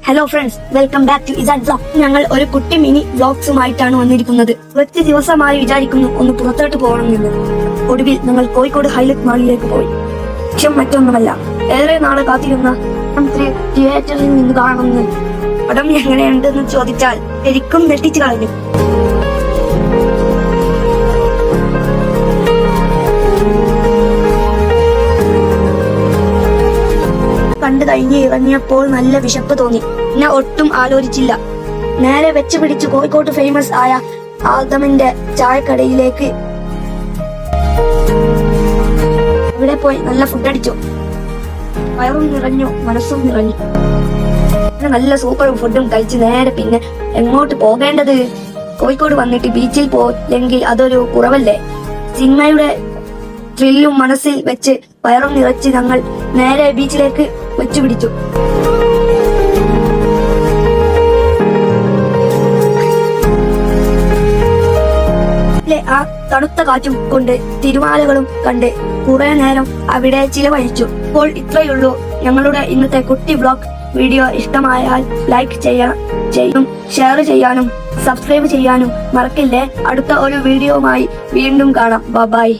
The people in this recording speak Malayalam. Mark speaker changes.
Speaker 1: Hello friends, welcome back to Izaan vlog. ഞങ്ങൾ ഒരു കുട്ടി മിനി വ്ലോഗ്സുമായിട്ടാണ് വന്നിരിക്കുന്നത്. ഒറ്റ ദിവസമായി വിചാരിക്കുന്നു ഒന്ന് പുറത്തോട്ട് പോകണമെന്ന്. ഒടുവിൽ ഞങ്ങൾ കോഴിക്കോട് ഹൈലൈറ്റ് മാളിലേക്ക് പോയി. ലക്ഷ്യം മറ്റൊന്നുമല്ല, ഏറെ നാളെ കാത്തിരുന്ന തിയേറ്ററിൽ നിന്ന് കാണുമെന്ന്. പടം എങ്ങനെയുണ്ടെന്ന് ചോദിച്ചാൽ ശരിക്കും ഞെട്ടിച്ചു കളഞ്ഞു. കണ്ടു കഴിഞ്ഞ് ഇറങ്ങിയപ്പോൾ നല്ല വിശപ്പ് തോന്നി. ഞാൻ ഒട്ടും ആലോചിച്ചില്ല, നേരെ വെച്ച് പിടിച്ച് കോഴിക്കോട്ട് ഫേമസ് ആയ ആദമിന്റെ ചായക്കടയിലേക്ക്. ഇവിടെ പോയി നല്ല ഫുഡ് അടിച്ചു. വയറും നിറഞ്ഞു, മനസ്സും നിറഞ്ഞു. നല്ല സൂപ്പർ ഫുഡും കഴിച്ച് നേരെ പിന്നെ എങ്ങോട്ട് പോകേണ്ടത്? കോഴിക്കോട് വന്നിട്ട് ബീച്ചിൽ പോയില്ലെങ്കിൽ അതൊരു കുറവല്ലേ? സിനിമയുടെ ത്രില്ലും മനസ്സിൽ വെച്ച് വയറും നിറച്ച് ഞങ്ങൾ നേരെ ബീച്ചിലേക്ക് വെച്ചുപിടിച്ചു. ആ തണുത്ത കാറ്റും കൊണ്ട് തിരുമാലകളും കണ്ട് കുറെ നേരം അവിടെ ചിലവഴിച്ചു. അപ്പോൾ ഇത്രയുള്ളൂ ഞങ്ങളുടെ ഇന്നത്തെ കുട്ടി വ്ലോഗ്. വീഡിയോ ഇഷ്ടമായാൽ ലൈക്ക് ചെയ്യാനും ഷെയർ ചെയ്യാനും സബ്സ്ക്രൈബ് ചെയ്യാനും മറക്കില്ലേ. അടുത്ത ഒരു വീഡിയോയുമായി വീണ്ടും കാണാം. ബൈ.